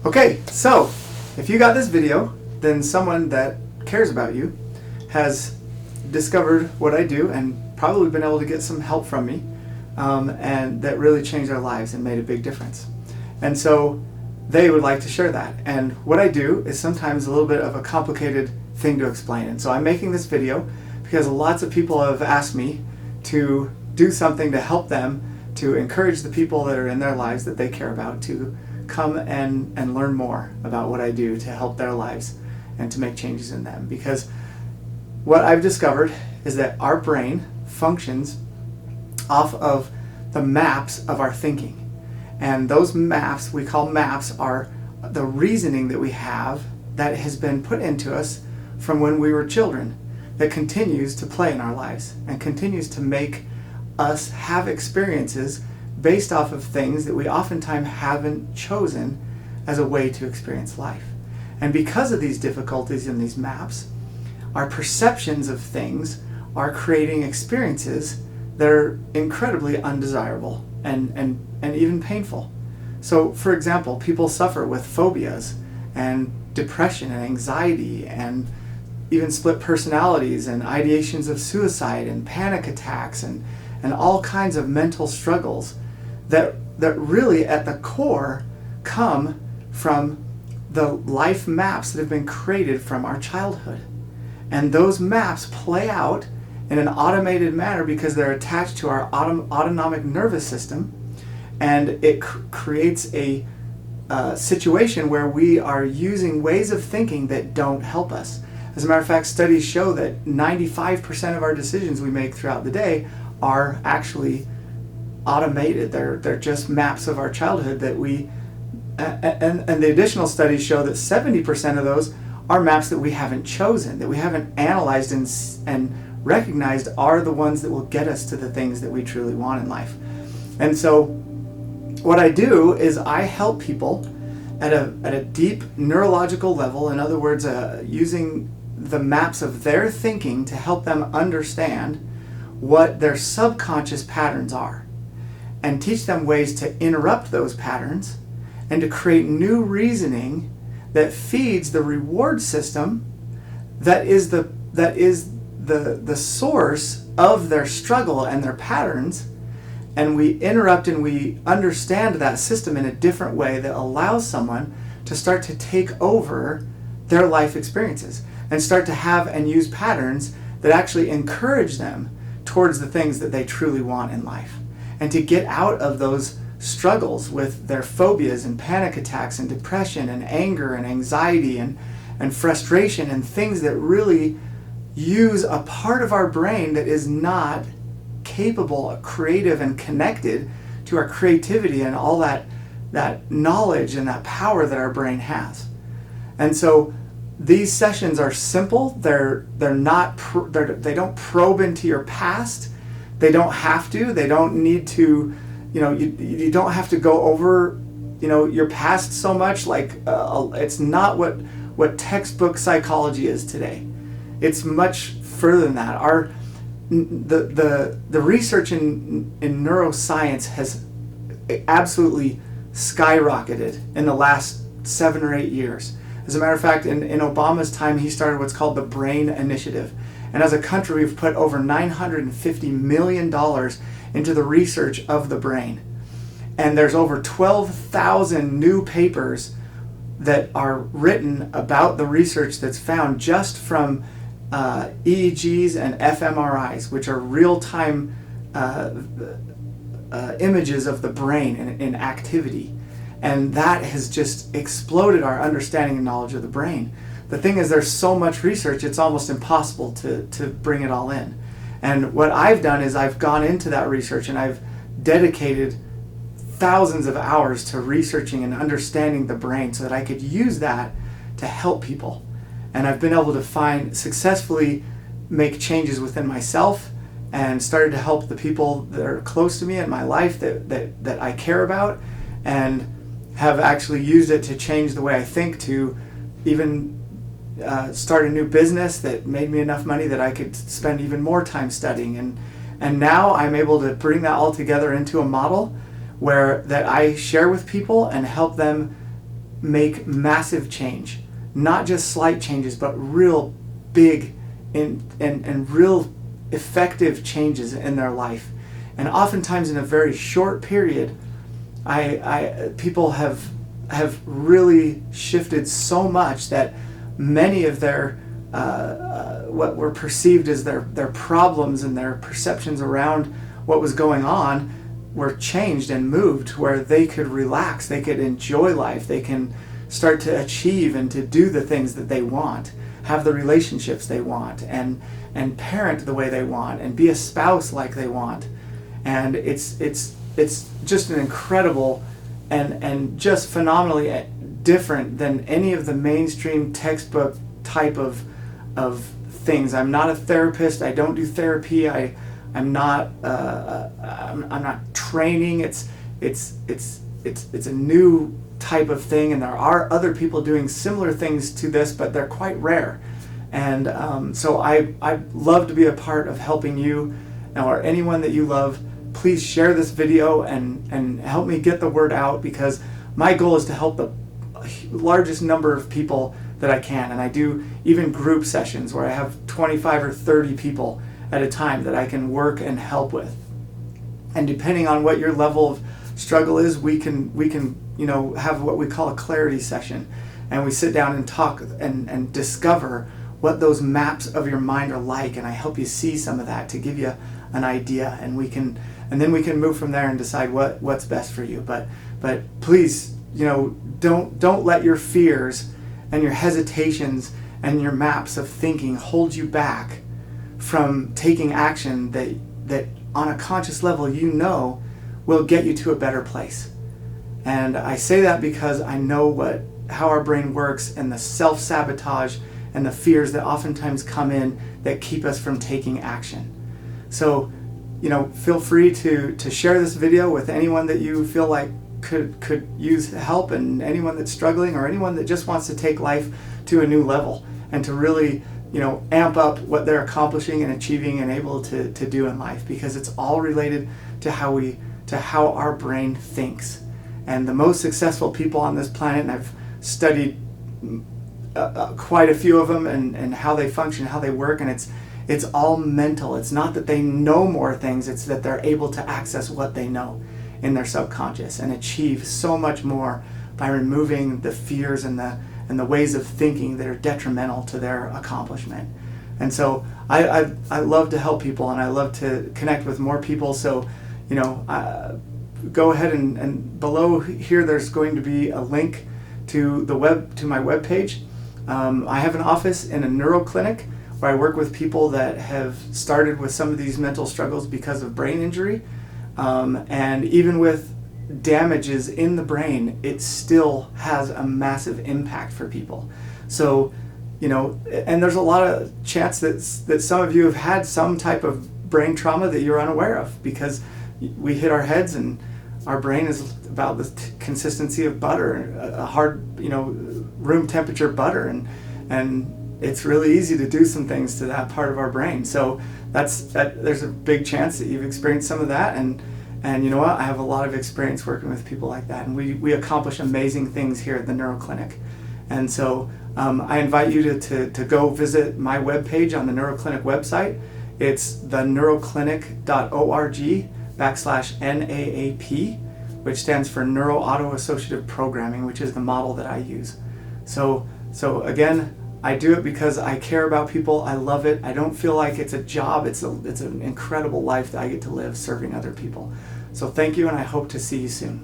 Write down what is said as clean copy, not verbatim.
Okay, so if you got this video, then someone that cares about you has discovered what I do and probably been able to get some help from me, and that really changed their lives and made a big difference. And so they would like to share that. And what I do is sometimes a little bit of a complicated thing to explain. And so I'm making this video because lots of people have asked me to do something to help them, to encourage the people that are in their lives that they care about to come and learn more about what I do to help their lives and to make changes in them. Because what I've discovered is that our brain functions off of the maps of our thinking. And those maps, we call maps, are the reasoning that we have that has been put into us from when we were children, that continues to play in our lives and continues to make us have experiences based off of things that we oftentimes haven't chosen as a way to experience life. And because of these difficulties in these maps, our perceptions of things are creating experiences that are incredibly undesirable and even painful. So, for example, people suffer with phobias and depression and anxiety and even split personalities and ideations of suicide and panic attacks and all kinds of mental struggles that really at the core come from the life maps that have been created from our childhood. And those maps play out in an automated manner because they're attached to our autonomic nervous system, and it creates a situation where we are using ways of thinking that don't help us. As a matter of fact, studies show that 95% of our decisions we make throughout the day are actually automated. They're just maps of our childhood that we, and the additional studies show that 70% of those are maps that we haven't chosen, that we haven't analyzed and recognized are the ones that will get us to the things that we truly want in life. And so what I do is I help people at a deep neurological level, in other words, using the maps of their thinking to help them understand what their subconscious patterns are, and teach them ways to interrupt those patterns and to create new reasoning that feeds the reward system that is the source of their struggle and their patterns. And we interrupt and we understand that system in a different way that allows someone to start to take over their life experiences and start to have and use patterns that actually encourage them towards the things that they truly want in life, and to get out of those struggles with their phobias and panic attacks and depression and anger and anxiety and frustration and things that really use a part of our brain that is not capable, creative, and connected to our creativity and all that knowledge and that power that our brain has. And so these sessions are simple. They don't probe into your past. They don't have to. They don't need to. You don't have to go over your past so much. Like it's not what textbook psychology is today. It's much further than that. The research in neuroscience has absolutely skyrocketed in the last 7 or 8 years. As a matter of fact, in Obama's time, he started what's called the Brain Initiative. And as a country, we've put over $950 million into the research of the brain. And there's over 12,000 new papers that are written about the research that's found just from EEGs and fMRIs, which are real-time images of the brain in activity. And that has just exploded our understanding and knowledge of the brain. The thing is, there's so much research, it's almost impossible to bring it all in. And what I've done is I've gone into that research and I've dedicated thousands of hours to researching and understanding the brain so that I could use that to help people. And I've been able to successfully make changes within myself and started to help the people that are close to me in my life that I care about, and have actually used it to change the way I think, to even start a new business that made me enough money that I could spend even more time studying. And now I'm able to bring that all together into a model that I share with people and help them make massive change, not just slight changes, but real big and real effective changes in their life. And oftentimes in a very short period, people have really shifted so much that many of their what were perceived as their problems and their perceptions around what was going on were changed and moved, where they could relax, they could enjoy life, they can start to achieve and to do the things that they want, have the relationships they want, and parent the way they want, and be a spouse like they want. And it's just an incredible and just phenomenally different than any of the mainstream textbook type of things. I'm not a therapist. I don't do therapy. I'm not training. It's a new type of thing, and there are other people doing similar things to this, but they're quite rare. And so I'd love to be a part of helping you, or anyone that you love. Please share this video and help me get the word out, because my goal is to help the largest number of people that I can. And I do even group sessions where I have 25 or 30 people at a time that I can work and help with. And depending on what your level of struggle is, we can have what we call a clarity session, and we sit down and talk and discover what those maps of your mind are like, and I help you see some of that to give you an idea, and then we can move from there and decide what's best for you. But please, don't let your fears and your hesitations and your maps of thinking hold you back from taking action that on a conscious level will get you to a better place. And I say that because I know how our brain works, and the self-sabotage and the fears that oftentimes come in that keep us from taking action. So, feel free to share this video with anyone that you feel like could use help, and anyone that's struggling, or anyone that just wants to take life to a new level and to really amp up what they're accomplishing and achieving and able to do in life, because it's all related to how our brain thinks. And the most successful people on this planet, and I've studied quite a few of them, and how they function, how they work, and it's all mental. It's not that they know more things, it's that they're able to access what they know in their subconscious and achieve so much more by removing the fears and the ways of thinking that are detrimental to their accomplishment. And so I love to help people, and I love to connect with more people. So go ahead and below here there's going to be a link to my webpage. I have an office in a neuro clinic where I work with people that have started with some of these mental struggles because of brain injury, and even with damages in the brain, it still has a massive impact for people. So, and there's a lot of chance that some of you have had some type of brain trauma that you're unaware of, because we hit our heads and our brain is about the consistency of butter, a hard, room temperature butter, and it's really easy to do some things to that part of our brain. So there's a big chance that you've experienced some of that, and you know what? I have a lot of experience working with people like that, and we accomplish amazing things here at the Neuro Clinic. And so I invite you to go visit my webpage on the Neuro Clinic website. It's theneuroclinic.org/NAAP, which stands for Neuro-Auto-Associative Programming, which is the model that I use. So again, I do it because I care about people. I love it. I don't feel like it's a job. It's an incredible life that I get to live serving other people. So thank you, and I hope to see you soon.